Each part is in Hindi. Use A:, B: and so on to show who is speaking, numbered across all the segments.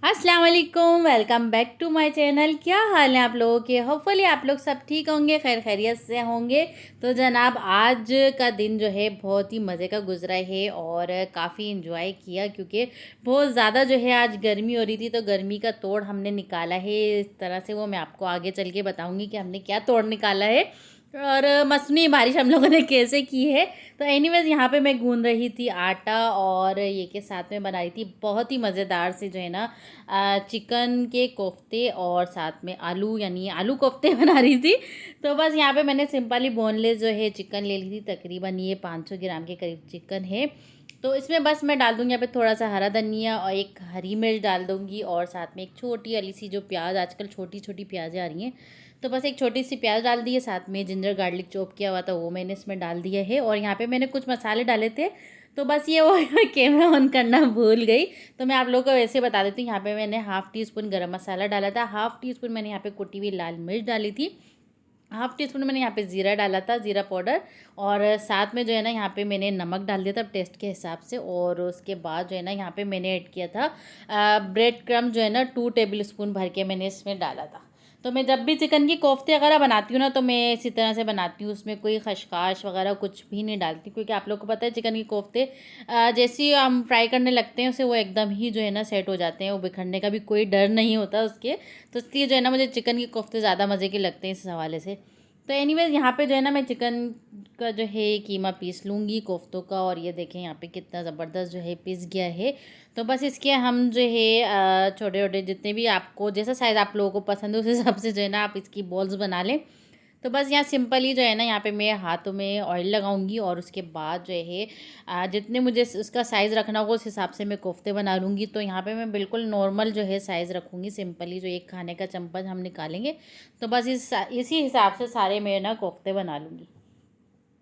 A: अस्सलाम वालेकुम, welcome back to my channel. क्या हाल है आप लोगों के? होपफुली आप लोग सब ठीक होंगे, खैर खैरियत से होंगे। तो जनाब आज का दिन जो है बहुत ही मज़े का गुजरा है और काफ़ी इंजॉय किया, क्योंकि बहुत ज़्यादा जो है आज गर्मी हो रही थी, तो गर्मी का तोड़ हमने निकाला है इस तरह से। वो मैं आपको आगे चल के बताऊँगी कि हमने क्या तोड़ निकाला है और मसनूई बारिश हम लोगों ने कैसे की है। तो एनीवेज़ यहाँ पे मैं गूंद रही थी आटा और ये के साथ में बना रही थी बहुत ही मज़ेदार से जो है ना चिकन के कोफ्ते और साथ में आलू यानी आलू कोफ्ते बना रही थी। तो बस यहाँ पे मैंने सिंपली बोनलेस जो है चिकन ले ली थी, तकरीबन ये 500 ग्राम के करीब चिकन है। तो इसमें बस मैं डाल दूँगी यहाँ पे थोड़ा सा हरा धनिया और एक हरी मिर्च डाल दूँगी और साथ में एक छोटी वाली सी जो प्याज, आजकल छोटी छोटी प्याज़ें आ रही हैं, तो बस एक छोटी सी प्याज डाल दी है। साथ में जिंजर गार्लिक चॉप किया हुआ था वो मैंने इसमें डाल दिया है और यहाँ पे मैंने कुछ मसाले डाले थे। तो बस ये वो कैमरा ऑन करना भूल गई, तो मैं आप लोगों को वैसे बता देती हूँ। यहाँ पे मैंने हाफ़ टी स्पून गरम मसाला डाला था, हाफ़ टी स्पून मैंने यहाँ पे कुटी हुई लाल मिर्च डाली थी, हाफ़ टी स्पून मैंने यहाँ पे ज़ीरा डाला था, ज़ीरा पाउडर, और साथ में जो है ना यहाँ पे मैंने नमक डाल दिया था टेस्ट के हिसाब से। और उसके बाद जो है ना यहाँ पे मैंने ऐड किया था ब्रेड क्रम्ब जो है ना 2 टेबल स्पून भर के मैंने इसमें डाला था। तो मैं जब भी चिकन की कोफ्ते वगैरह बनाती हूँ ना, तो मैं इसी तरह से बनाती हूँ, उसमें कोई खशखाश वगैरह कुछ भी नहीं डालती, क्योंकि आप लोग को पता है चिकन के कोफ्ते जैसे ही हम फ्राई करने लगते हैं उसे वो एकदम ही जो है ना सेट हो जाते हैं, वो बिखरने का भी कोई डर नहीं होता उसके। तो इसलिए जो है ना मुझे चिकन के कोफ्ते ज़्यादा मज़े के लगते हैं इस हवाले से। तो एनीवेज़ यहाँ पे जो है ना मैं चिकन का जो है कीमा पीस लूँगी कोफ्तों का, और ये देखें यहाँ पे कितना ज़बरदस्त जो है पीस गया है। तो बस इसके हम जो है छोटे छोटे जितने भी आपको जैसा साइज़ आप लोगों को पसंद है उस हिसाब से जो है ना आप इसकी बॉल्स बना लें। तो बस यहाँ सिंपली जो है ना यहाँ पे मैं हाथों में ऑयल लगाऊंगी और उसके बाद जो है जितने मुझे उसका साइज़ रखना होगा उस हिसाब से मैं कोफ्ते बना लूँगी। तो यहाँ पे मैं बिल्कुल नॉर्मल जो है साइज़ रखूँगी, सिंपली जो एक खाने का चम्मच हम निकालेंगे, तो बस इसी हिसाब से सारे मैं ना कोफ्ते बना लूँगी।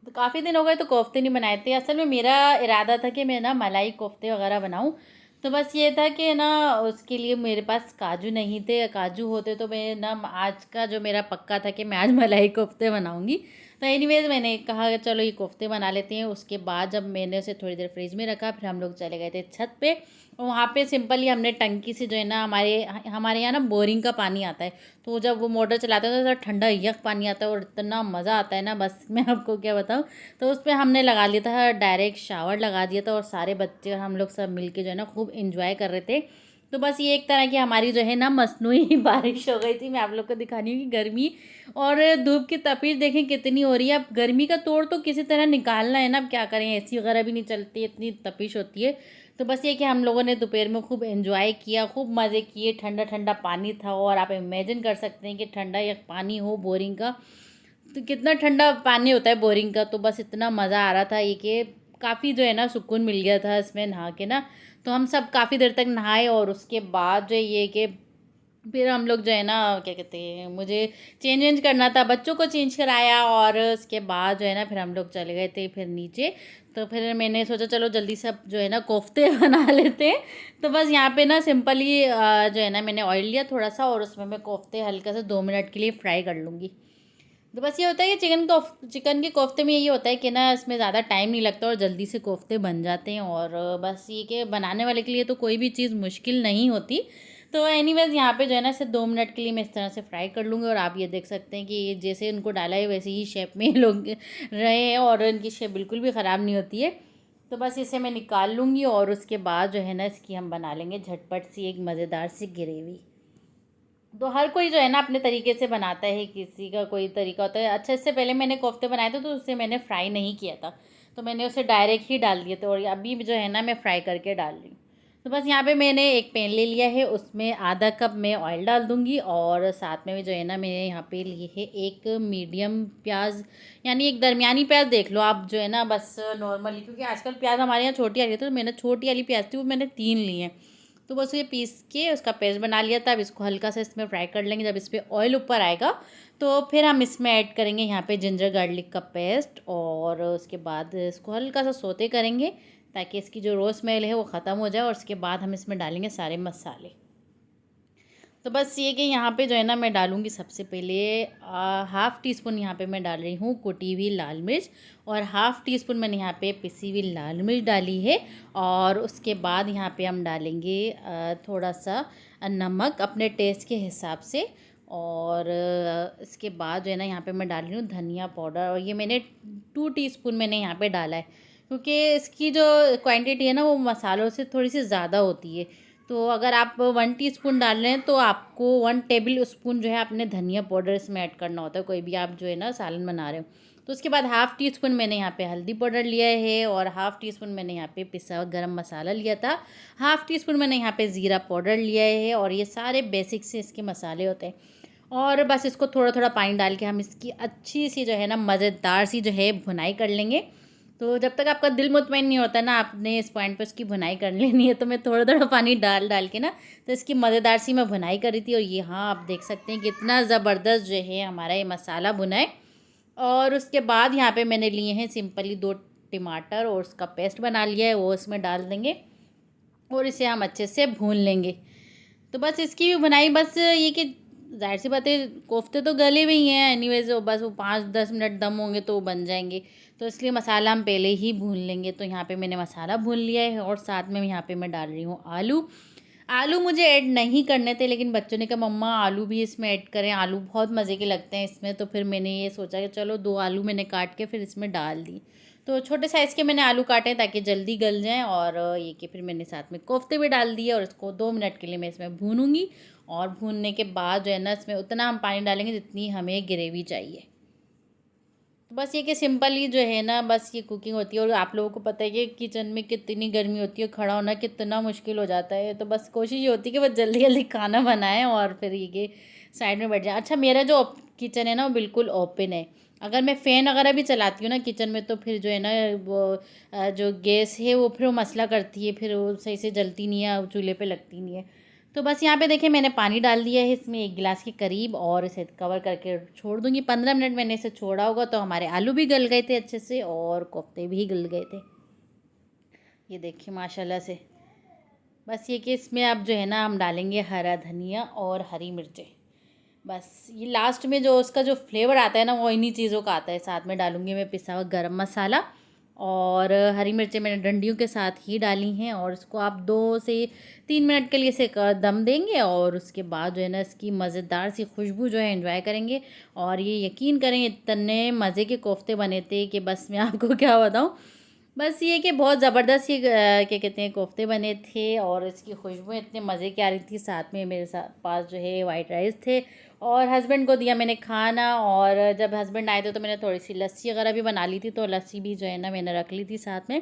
A: तो काफ़ी दिन हो गए तो कोफ्ते नहीं बनाए थे। असल में मेरा इरादा था कि मैं ना मलाई कोफ्ते वगैरह बनाऊँ। तो बस ये था कि ना उसके लिए मेरे पास काजू नहीं थे, काजू होते तो मैं ना आज का जो मेरा पक्का था कि मैं आज मलाई कोफ्ते बनाऊँगी। तो एनीवेज़ मैंने कहा कि चलो ये कोफ्ते बना लेते हैं। उसके बाद जब मैंने उसे थोड़ी देर फ्रिज में रखा, फिर हम लोग चले गए थे छत पे, और वहाँ पे सिंपली हमने टंकी से जो है ना हमारे हमारे यहाँ ना बोरिंग का पानी आता है, तो जब वो मोटर चलाते हैं तो ठंडा यख पानी आता है और इतना मज़ा आता है ना, बस मैं आपको क्या बताऊँ। तो उस पर हमने लगा लिया था, डायरेक्ट शावर लगा दिया था, और सारे बच्चे और हम लोग सब मिल के जो है ना खूब इंजॉय कर रहे थे। तो बस ये एक तरह की हमारी जो है ना मसनूई बारिश हो गई थी। मैं आप लोग को दिखानी हूँ कि गर्मी और धूप की तपीश देखें कितनी हो रही है। अब गर्मी का तोड़ तो किसी तरह निकालना है ना, अब क्या करें, एसी वगैरह भी नहीं चलती, इतनी तपीश होती है। तो बस ये कि हम लोगों ने दोपहर में खूब एंजॉय किया, खूब मज़े किए, ठंडा ठंडा पानी था, और आप इमेजिन कर सकते हैं कि ठंडा या पानी हो बोरिंग का तो कितना ठंडा पानी होता है बोरिंग का। तो बस इतना मज़ा आ रहा था ये कि काफ़ी जो है ना सुकून मिल गया था इसमें नहा के ना। तो हम सब काफ़ी देर तक नहाए, और उसके बाद जो ये कि फिर हम लोग जो है ना क्या कहते हैं, मुझे चेंज वेंज करना था, बच्चों को चेंज कराया, और उसके बाद जो है ना फिर हम लोग चले गए थे फिर नीचे। तो फिर मैंने सोचा चलो जल्दी से अब जो है ना कोफ्ते बना लेते हैं। तो बस यहाँ पे ना सिंपली जो है ना मैंने ऑयल लिया थोड़ा सा, और उसमें मैं कोफ्ते हल्का सा 2 मिनट के लिए फ्राई कर लूँगी। तो बस ये होता है कि चिकन के कोफ्ते में यही होता है कि ना इसमें ज़्यादा टाइम नहीं लगता और जल्दी से कोफ्ते बन जाते हैं, और बस ये कि बनाने वाले के लिए तो कोई भी चीज़ मुश्किल नहीं होती। तो एनीवेज़ यहाँ पे जो है ना सिर्फ 2 मिनट के लिए मैं इस तरह से फ्राई कर लूँगी, और आप ये देख सकते हैं कि ये जैसे इनको डाला है वैसे ही शेप में ये लोग रहे हैं, और इनकी शेप बिल्कुल भी ख़राब नहीं होती है। तो बस इसे मैं निकाल लूँगी, और उसके बाद जो है ना इसकी हम बना लेंगे झटपट सी एक मज़ेदार सी ग्रेवी। तो हर कोई जो है ना अपने तरीके से बनाता है, किसी का कोई तरीका होता है। अच्छा, इससे पहले मैंने कोफ्ते बनाए थे तो उससे मैंने फ्राई नहीं किया था, तो मैंने उसे डायरेक्ट ही डाल दिए थे, और अभी जो है ना मैं फ्राई करके डाल रही हूँ। तो बस यहाँ पे मैंने एक पैन ले लिया है, उसमें आधा कप मैं ऑयल डाल दूँगी, और साथ में भी जो है ना मैंने यहाँ पे लिए है एक मीडियम प्याज, यानी एक दरमियानी प्याज देख लो आप, जो है ना बस नॉर्मली, क्योंकि आजकल प्याज हमारे यहाँ छोटी आ रही है, तो मैंने छोटी वाली प्याज थी वो मैंने 3 ली हैं। तो बस ये पीस के उसका पेस्ट बना लिया था। अब इसको हल्का सा इसमें फ्राई कर लेंगे। जब इस पर ऑयल ऊपर आएगा तो फिर हम इसमें ऐड करेंगे यहाँ पे जिंजर गार्लिक का पेस्ट, और उसके बाद इसको हल्का सा सोते करेंगे ताकि इसकी जो रो स्मेल है वो ख़त्म हो जाए, और उसके बाद हम इसमें डालेंगे सारे मसाले। तो बस ये कि यहाँ पे जो है ना मैं डालूँगी सबसे पहले हाफ़ टी स्पून यहाँ पे मैं डाल रही हूँ कुटी हुई लाल मिर्च, और हाफ़ टी स्पून मैंने यहाँ पे पिसी हुई लाल मिर्च डाली है। और उसके बाद यहाँ पे हम डालेंगे थोड़ा सा नमक अपने टेस्ट के हिसाब से। और इसके बाद जो है ना यहाँ पे मैं डाल रही हूँ धनिया पाउडर, और ये मैंने 2 टीस्पून मैंने यहाँ पे डाला है, क्योंकि इसकी जो क्वांटिटी है ना वो मसालों से थोड़ी सी ज़्यादा होती है। तो अगर आप 1 टीस्पून डाल रहे हैं तो आपको 1 टेबल स्पून जो है अपने धनिया पाउडर इसमें ऐड करना होता है, कोई भी आप जो है ना सालन बना रहे हो। तो उसके बाद हाफ़ टी स्पून मैंने यहाँ पे हल्दी पाउडर लिया है, और हाफ़ टी स्पून मैंने यहाँ पे पिसा हुआ गरम मसाला लिया था। हाफ़ टी स्पून मैंने यहाँ पे ज़ीरा पाउडर लिया है, और ये सारे बेसिक से इसके मसाले होते हैं। और बस इसको थोड़ा थोड़ा पानी डाल के हम इसकी अच्छी सी जो है ना मज़ेदार सी जो है भुनाई कर लेंगे। तो जब तक आपका दिल मुतमईन नहीं होता ना आपने इस पॉइंट पे उसकी भुनाई कर लेनी है। तो मैं थोड़ा थोड़ा पानी डाल डाल के ना तो इसकी मज़ेदार सी मैं भुनाई करी थी। और ये हाँ आप देख सकते हैं कितना ज़बरदस्त जो है हमारा ये मसाला भुना है। और उसके बाद यहाँ पे मैंने लिए हैं सिंपली 2 टमाटर, और उसका पेस्ट बना लिया है वो इसमें डाल देंगे, और इसे हम अच्छे से भून लेंगे। तो बस इसकी भी बनाई, बस ये कि ज़ाहिर सी बात है कोफ्ते तो गले हुए ही हैं एनीवेज, बस वो 5-10 मिनट दम होंगे तो वो बन जाएंगे। तो इसलिए मसाला हम पहले ही भून लेंगे। तो यहाँ पे मैंने मसाला भून लिया है, और साथ में यहाँ पे मैं डाल रही हूँ आलू। आलू मुझे ऐड नहीं करने थे, लेकिन बच्चों ने कहा मम्मा आलू भी इसमें ऐड करें, आलू बहुत मज़े के लगते हैं इसमें। तो फिर मैंने ये सोचा कि चलो 2 आलू मैंने काट के फिर इसमें डाल दी। तो छोटे साइज़ के मैंने आलू काटे ताकि जल्दी गल जाएँ। और ये कि फिर मैंने साथ में कोफ्ते भी डाल दिए, और इसको 2 मिनट के लिए मैं इसमें भूनूँगी। और भूनने के बाद जो है ना इसमें उतना हम पानी डालेंगे जितनी हमें ग्रेवी चाहिए। तो बस ये कि सिंपल ही जो है ना बस ये कुकिंग होती है। और आप लोगों को पता है कि किचन में कितनी गर्मी होती है, खड़ा होना कितना मुश्किल हो जाता है। तो बस कोशिश ये होती है कि बस जल्दी जल्दी खाना बनाएं और फिर ये कि साइड में बैठ जाए। अच्छा मेरा जो किचन है ना वो बिल्कुल ओपन है। अगर मैं फ़ैन वगैरह भी चलाती हूँ ना किचन में तो फिर जो है ना वो जो गैस है वो फिर वो मसला करती है, फिर वो सही से जलती नहीं है, चूल्हे पे लगती नहीं है। तो बस यहाँ पे देखिए मैंने पानी डाल दिया है इसमें 1 गिलास के करीब, और इसे कवर करके छोड़ दूँगी। 15 मिनट मैंने इसे छोड़ा होगा तो हमारे आलू भी गल गए थे अच्छे से, और कोफ्ते भी गल गए थे। ये देखिए माशाल्लाह से। बस ये कि इसमें अब जो है ना हम डालेंगे हरा धनिया और हरी मिर्चें। बस ये लास्ट में जो उसका जो फ्लेवर आता है ना वो इन्हीं चीज़ों का आता है। साथ में डालूँगी मैं पिसा हुआ गरम मसाला, और हरी मिर्चें मैंने डंडियों के साथ ही डाली हैं। और इसको आप 2 से 3 मिनट के लिए इसे दम देंगे, और उसके बाद जो है ना इसकी मज़ेदार सी खुशबू जो है एंजॉय करेंगे। और ये यकीन करें इतने मज़े के कोफ्ते बने थे कि बस मैं आपको क्या बताऊँ। बस ये कि बहुत ज़बरदस्त ये क्या कहते हैं कोफ्ते बने थे, और इसकी खुशबू इतने मज़े की आ रही थी। साथ में मेरे साथ पास जो है वाइट राइस थे, और हस्बैंड को दिया मैंने खाना। और जब हस्बैंड आए थे तो मैंने थोड़ी सी लस्सी वगैरह भी बना ली थी, तो लस्सी भी जो है ना मैंने रख ली थी साथ में।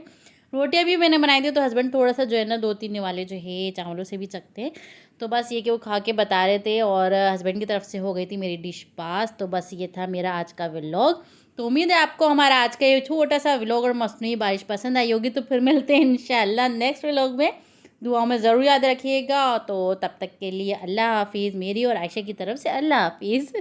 A: रोटियां भी मैंने बनाई थी, तो हस्बैंड थोड़ा सा जो है ना 2-3 वाले जो है चावलों से भी चखते हैं। तो बस ये कि वो खा के बता रहे थे, और हस्बैंड की तरफ से हो गई थी मेरी डिश पास। तो बस ये था मेरा आज का व्लॉग। तो उम्मीद है आपको हमारा आज का ये छोटा सा व्लॉग और मसनूई बारिश पसंद आई होगी। तो फिर मिलते हैं इंशाल्लाह नेक्स्ट व्लॉग में। दुआओं में ज़रूर याद रखिएगा। तो तब तक के लिए अल्लाह हाफिज़। मेरी और आयशा की तरफ से अल्लाह हाफिज़।